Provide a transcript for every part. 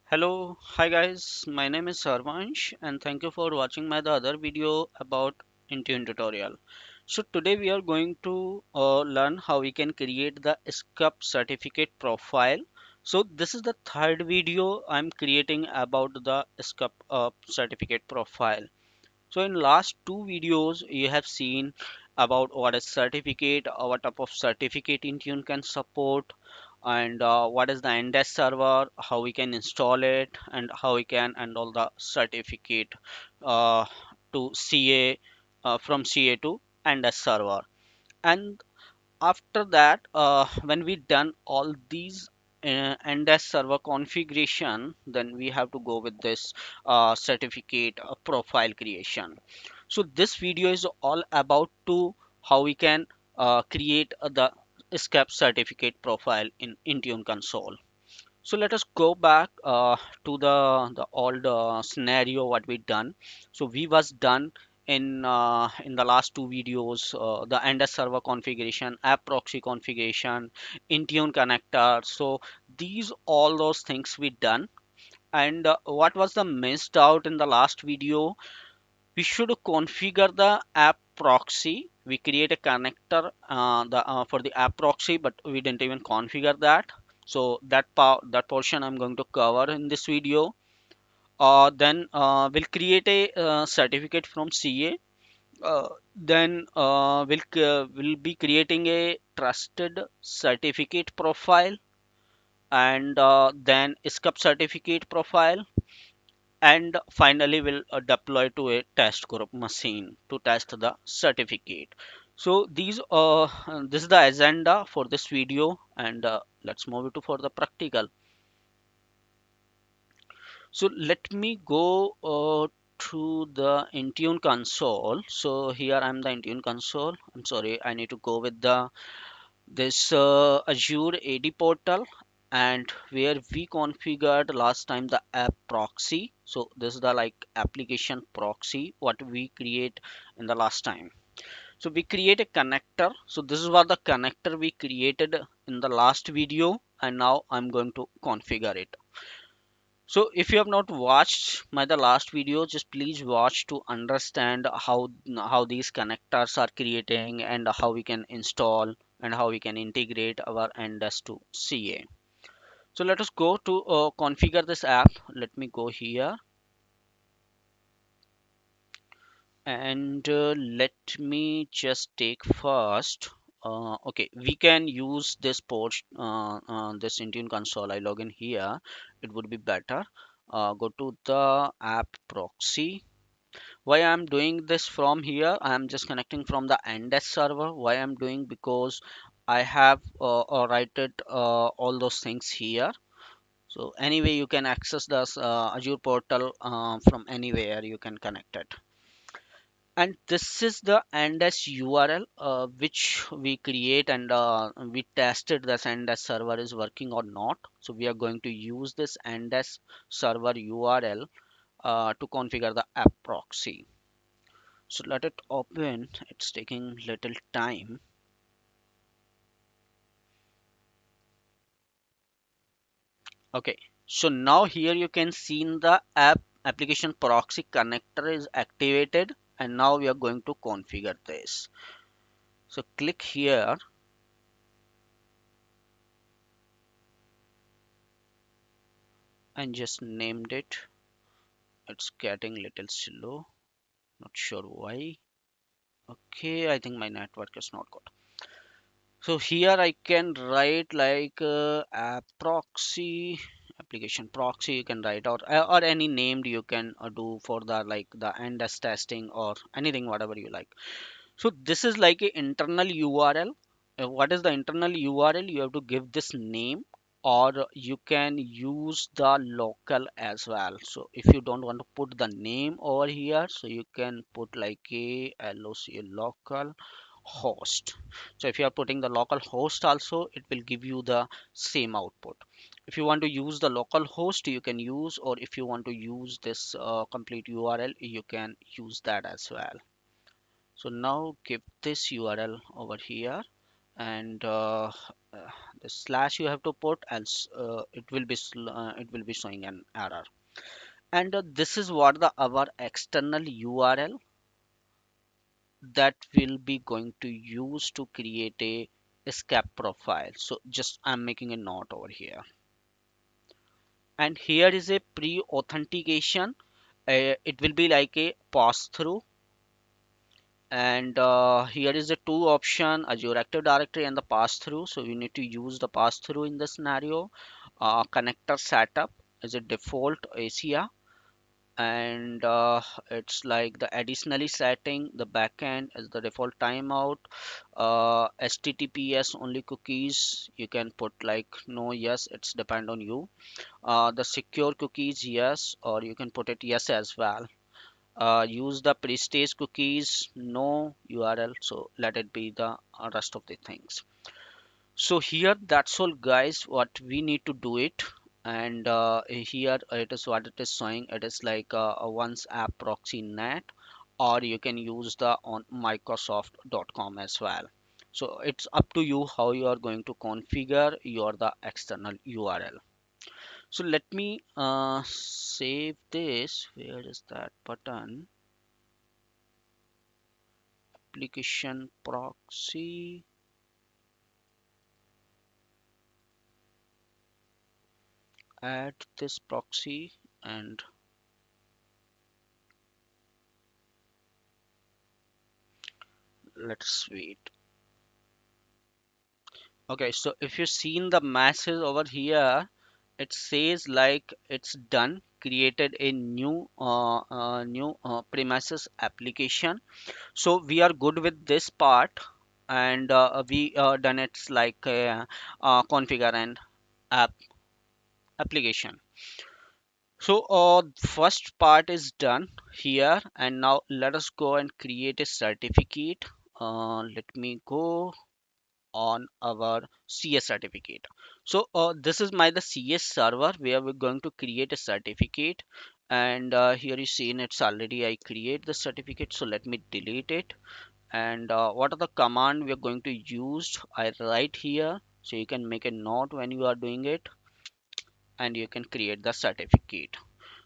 Hello, hi guys, my name is Sarvansh and thank you for watching my the other video about Intune tutorial. So today we are going to learn how we can create the SCEP certificate profile. So this is the third video I'm creating about the SCEP certificate profile. So in last two videos you have seen about what is certificate, what type of certificate Intune can support, and what is the Ndes server, how we can install it, and how we can enroll the certificate uh, to CA from CA to Ndes server. And after that, when we done all these Ndes server configuration, then we have to go with this certificate profile creation. So this video is all about to how we can create the SCEP certificate profile in Intune console. So let us go back to the old scenario what we done. So we was done in the last two videos the Ndes server configuration, app proxy configuration, Intune connector. So these all those things we done. And what was the missed out in the last video? We should configure the app proxy. We create a connector for the app proxy, but we didn't even configure that. So that portion I'm going to cover in this video. Then we'll create a certificate from CA. Then we'll be creating a trusted certificate profile, and then SCEP certificate profile, and finally we'll deploy to a test group machine to test the certificate. So this is the agenda for this video, and let's move it to for the practical. So let me go to the Intune console. So here I'm the Intune console. I'm sorry, I need to go with the this Azure AD portal, and where we configured last time the app proxy. So this is the like application proxy what we create in the last time. So we create a connector. So this is what the connector we created in the last video, and now I'm going to configure it. So if you have not watched my the last video, just please watch to understand how these connectors are creating and how we can install and how we can integrate our Ndes to CA. So let us go to configure this app. Let me go here, and let me just take first. Okay, we can use this port, this Intune console. I log in here. It would be better. Go to the app proxy. Why I'm doing this from here? I'm just connecting from the Ndes server. Why I'm doing? Because I have write it all those things here. So anyway, you can access this Azure portal from anywhere. You can connect it. And this is the Ndes URL which we create, and we tested this Ndes server is working or not. So we are going to use this Ndes server URL to configure the app proxy. So let it open. It's taking little time. Okay, so now here you can see in the application proxy connector is activated, and now we are going to configure this. So click here, and just named it. It's getting little slow, not sure why. Okay, I think my network is not good. So here I can write like app proxy, application proxy. You can write, or any named you can do for the like the Ndes testing or anything whatever you like. So this is like a internal URL. What is the internal URL? You have to give this name, or you can use the local as well. So if you don't want to put the name over here, so you can put like a local host. So if you are putting the local host also, it will give you the same output. If you want to use the local host, you can use, or if you want to use this complete URL, you can use that as well. So now give this URL over here, and the slash you have to put, else it will be showing an error. And this is what the our external URL that will be going to use to create a SCEP profile. So just I'm making a note over here. And here is a pre-authentication. It will be like a pass through. And here is the two option, Azure Active Directory and the pass through. So we need to use the pass through in the scenario. Connector setup is a default ASIA, and it's like the additionally setting the backend is the default timeout. HTTPS only cookies you can put like no, yes, it's depend on you. The secure cookies, yes, or you can put it yes as well. Use the prestige cookies, no URL, so let it be the rest of the things. So here that's all guys what we need to do it. And here it is what it is showing. It is like a once app proxy net, or you can use the on microsoft.com as well. So it's up to you how you are going to configure your the external URL. So let me save this. Where is that button? Application proxy, add this proxy, and let's wait. Okay, so if you've seen the message over here, it says like it's done, created a new premises application. So we are good with this part, and we done it's like configure and app application. So first part is done here, and now let us go and create a certificate. Let me go on our CS certificate. So this is my the CS server where we're going to create a certificate. And here you see in it's already I create the certificate. So let me delete it. And what are the command we are going to use? I write here, so you can make a note when you are doing it, and you can create the certificate.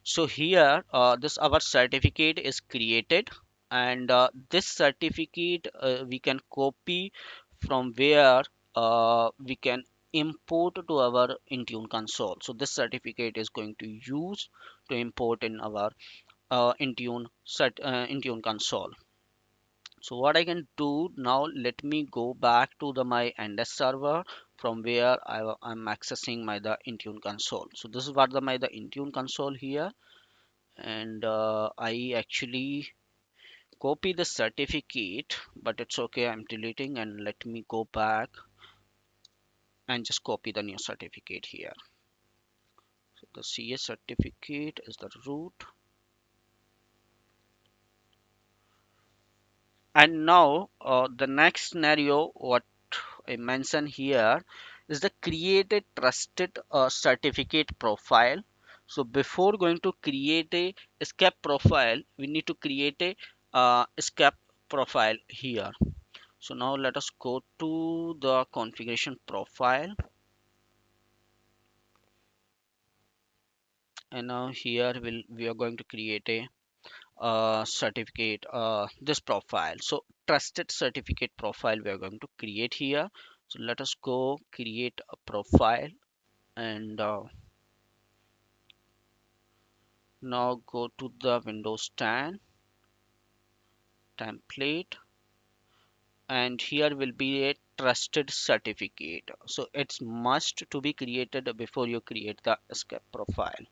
So here this our certificate is created, and this certificate we can copy from where we can import to our Intune console. So this certificate is going to use to import in our Intune console. So what I can do now, let me go back to the my NS server from where I'm accessing my the Intune console. So this is what the my the Intune console here. And I actually copy the certificate, but it's okay, I'm deleting, and let me go back and just copy the new certificate here. So the CS certificate is the root. And now the next scenario what I mention here is the create a trusted certificate profile. So before going to create a SCEP profile, we need to create a SCEP profile here. So now let us go to the configuration profile, and now here we are going to create a certificate this profile. So trusted certificate profile we are going to create here. So let us go create a profile, and now go to the Windows 10 template, and here will be a trusted certificate. So it's must to be created before you create the SCEP profile.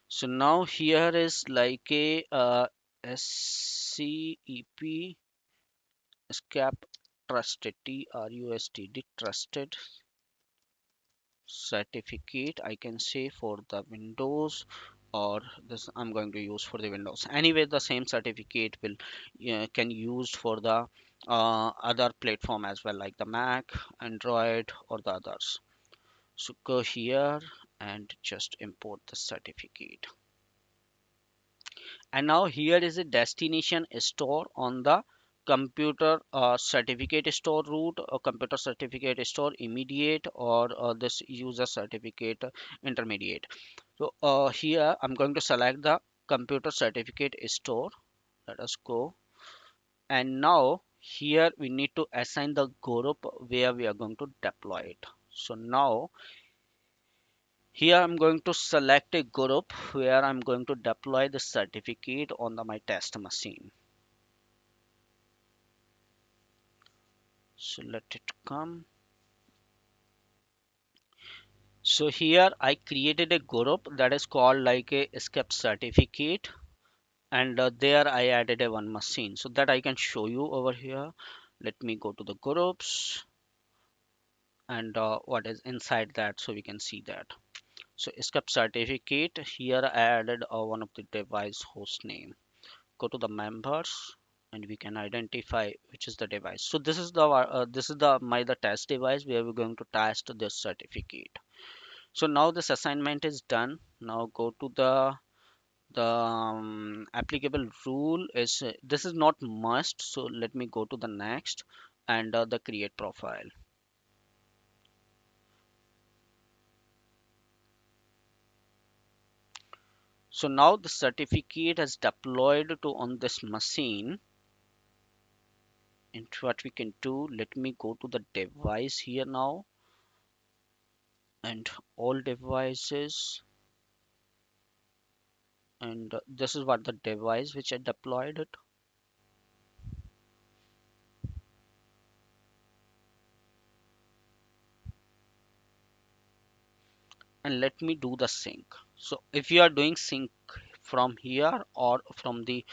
So now here is like a SCEP SCEP trusted TRUSTD trusted certificate, I can say, for the Windows, or this I'm going to use for the Windows. Anyway, the same certificate will can used for the other platform as well, like the Mac, Android, or the others. So go here and just import the certificate. And now here is a destination store on the computer certificate store root, or computer certificate store immediate, or this user certificate intermediate. So here I'm going to select the computer certificate store. Let us go. And now here we need to assign the group where we are going to deploy it. So now here I'm going to select a group where I'm going to deploy the certificate on my test machine. So let it come. So here I created a group that is called like a SCEP certificate, and there I added a one machine so that I can show you over here. Let me go to the groups and what is inside that so we can see that. So SCEP certificate, here I added one of the device host name. Go to the members and we can identify which is the device. So this is the test device where we're going to test this certificate. So now this assignment is done. Now go to the applicable rule is this is not must. So let me go to the next and the create profile. So now the certificate has deployed to on this machine. And what we can do, let me go to the device here now, and all devices, and this is what the device which I deployed it. And let me do the sync. So if you are doing sync from here or from the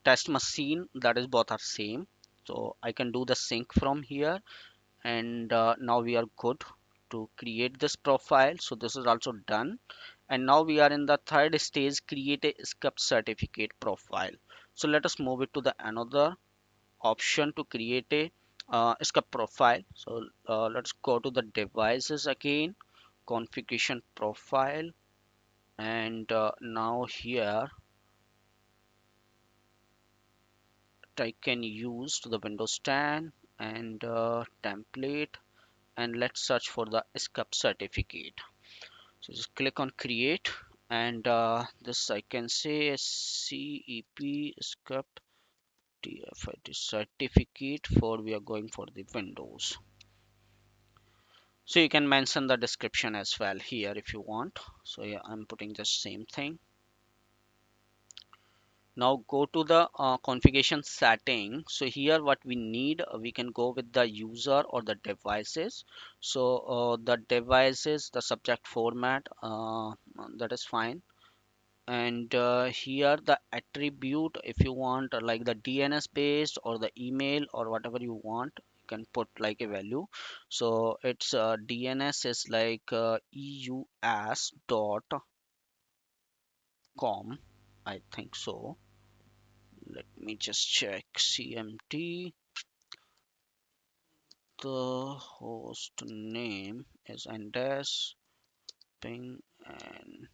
test machine, that is both are same. So I can do the sync from here, and now we are good to create this profile. So this is also done, and now we are in the third stage, create a SCEP certificate profile. So let us move it to the another option to create a SCEP profile. So let's go to the devices again, configuration profile, and now here I can use to the Windows 10 and template, and let's search for the SCEP certificate. So just click on create, and this I can say SCEP SCEP TFIT certificate for we are going for the Windows. So you can mention the description as well here if you want. So yeah, I'm putting the same thing. Now go to the configuration setting. So here what we need, we can go with the user or the devices. So the devices, the subject format, that is fine. And here the attribute, if you want like the DNS based or the email or whatever you want, you can put like a value. So it's DNS is like eus.com, I think so. Let me just check CMT. The host name is Andes ping and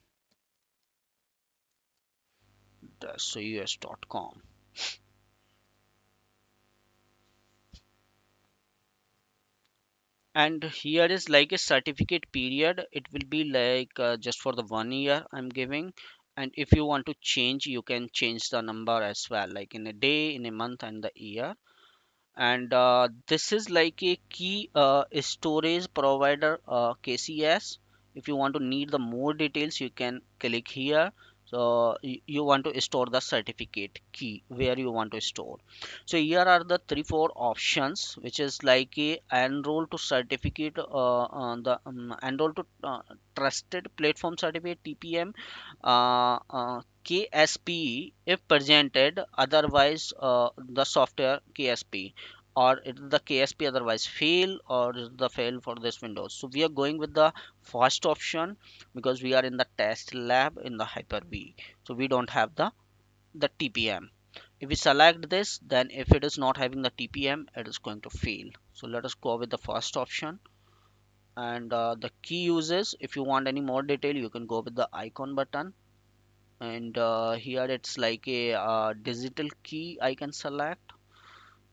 that's us.com. And here is like a certificate period. It will be like just for the 1 year I'm giving. And if you want to change, you can change the number as well, like in a day, in a month, and the year. And this is like a key storage provider, KCS. If you want to need the more details, you can click here. So you want to store the certificate key where you want to store. So here are the 3 4 options, which is like a enroll to certificate, the enroll to trusted platform certificate, TPM, KSP if presented, otherwise the software KSP, or it is the KSP otherwise fail, or is the fail for this Windows. So we are going with the first option because we are in the test lab in the Hyper-V. So we don't have the TPM. If we select this, then if it is not having the TPM, it is going to fail. So let us go with the first option. And the key uses, if you want any more detail, you can go with the icon button. And here it's like a digital key I can select.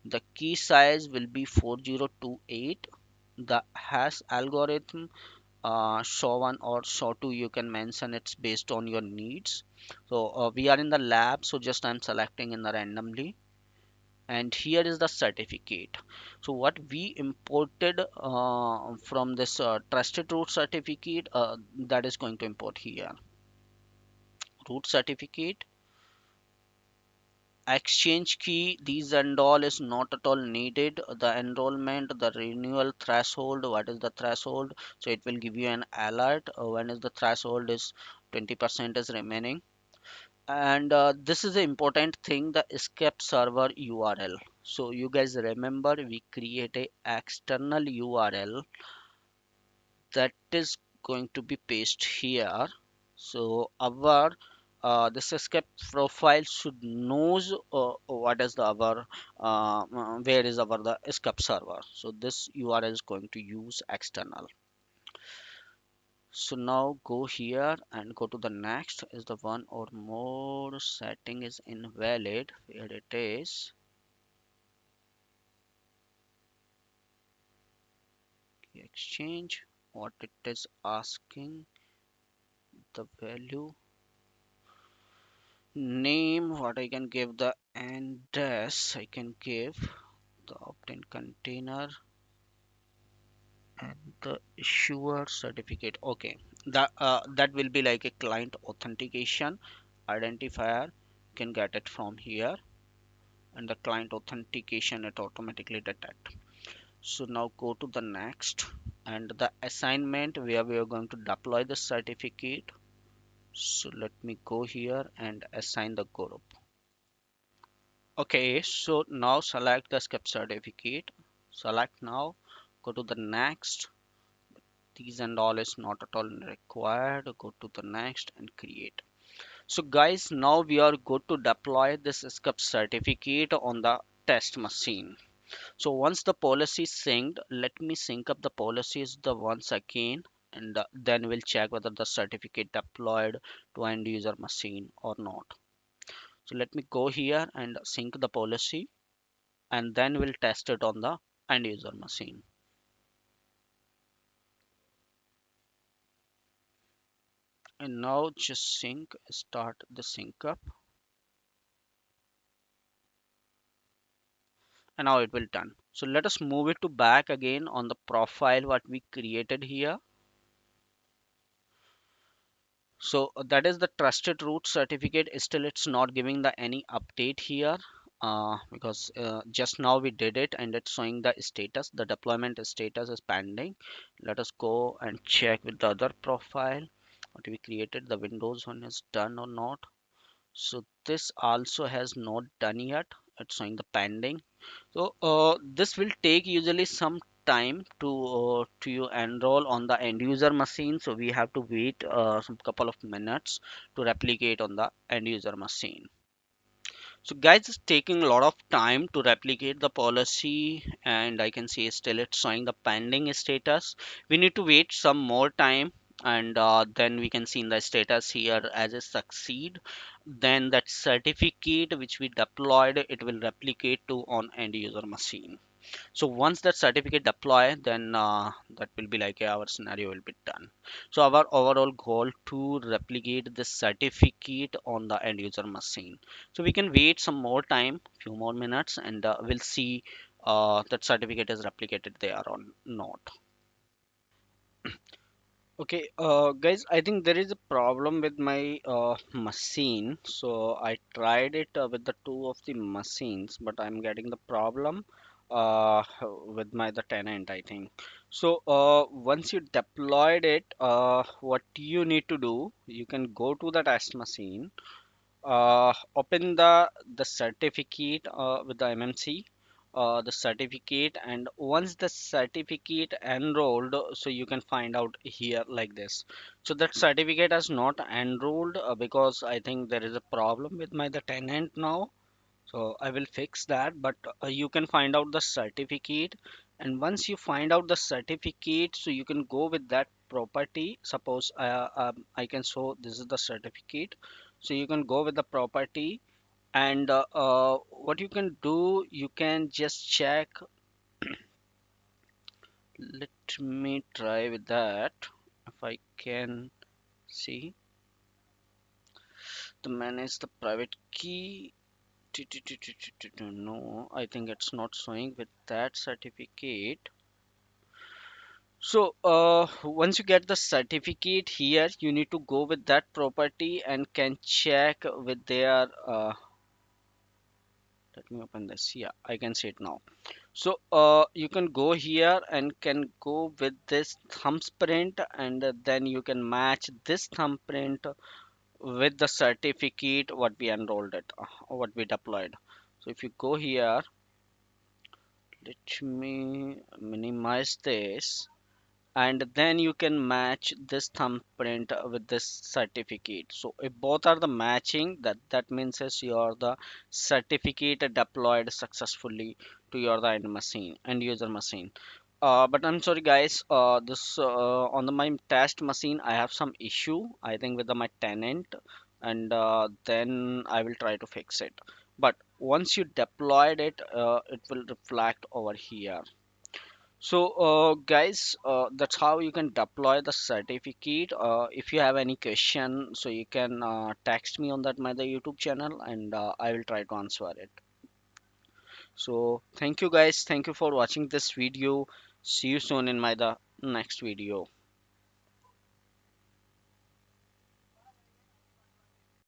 The key size will be 4028. The hash algorithm, SHA-1 or SHA-2, you can mention it's based on your needs. So we are in the lab, so just I'm selecting in the randomly. And here is the certificate. So what we imported from this trusted root certificate, that is going to import here. Root certificate, exchange key, these and all is not at all needed. The enrollment, the renewal threshold, what is the threshold? So it will give you an alert when is the threshold is 20% is remaining. And this is the important thing, the escape server URL. So you guys remember we create a external URL that is going to be pasted here. So our this escape profile should knows what is the our where is our the escape server. So this URL is going to use external. So now go here and go to the next is the one or more setting is invalid. Here it is. Exchange, what it is asking, the value, name, what I can give, the address I can give, the opt-in container, and the issuer certificate. Okay, that will be like a client authentication identifier. You can get it from here, and the client authentication it automatically detect. So now go to the next and the assignment where we are going to deploy the certificate. So let me go here and assign the group. Okay, so now select the SCEP certificate. Select now, go to the next. These and all is not at all required. Go to the next and create. So guys, now we are good to deploy this SCEP certificate on the test machine. So once the policy is synced, let me sync up the policies the once again, and then we'll check whether the certificate deployed to end user machine or not. So let me go here and sync the policy, and then we'll test it on the end user machine. And now just start the sync up, and now it will done. So let us move it to back again on the profile what we created here. So that is the trusted root certificate. Still it's not giving the any update here, because just now we did it and it's showing the status, the deployment status is pending. Let us go and check with the other profile what we created, the Windows one is done or not. So this also has not done yet, it's showing the pending. So this will take usually some time to you enroll on the end user machine. So we have to wait some couple of minutes to replicate on the end user machine. So guys, it's taking a lot of time to replicate the policy, and I can see still it's showing the pending status. We need to wait some more time, and then we can see in the status here as a succeed. Then that certificate which we deployed, it will replicate to on end user machine. So once that certificate deploy, then that will be like our scenario will be done. So our overall goal to replicate this certificate on the end user machine. So we can wait some more time, few more minutes, and we'll see that certificate is replicated there or not. Okay, guys, I think there is a problem with my machine. So I tried it with the two of the machines, but I'm getting the problem with my the tenant, I think. So once you deployed it, what you need to do, you can go to the test machine, open the certificate with the MMC, the certificate, and once the certificate enrolled, so you can find out here like this. So that certificate has not enrolled because I think there is a problem with my the tenant now. So I will fix that, but you can find out the certificate, and once you find out the certificate, so you can go with that property. Suppose I can show this is the certificate, so you can go with the property And what you can do, you can just check. Let me try with that. If I can see to manage the private key. No, I think it's not showing with that certificate. So once you get the certificate here, you need to go with that property and can check with their let me open this. Yeah, I can see it now. So you can go here and can go with this thumbprint, and then you can match this thumbprint with the certificate what we enrolled it, what we deployed. So if you go here, let me minimize this, and then you can match this thumbprint with this certificate. So if both are the matching, that means is your the certificate deployed successfully to your the end user machine. But I'm sorry guys, this on my test machine I have some issue, I think with my tenant, and then I will try to fix it. But once you deployed it, it will reflect over here. So, guys, that's how you can deploy the certificate. If you have any question, so you can text me on that my the YouTube channel, and I will try to answer it. So, thank you guys. Thank you for watching this video. See you soon in my the next video.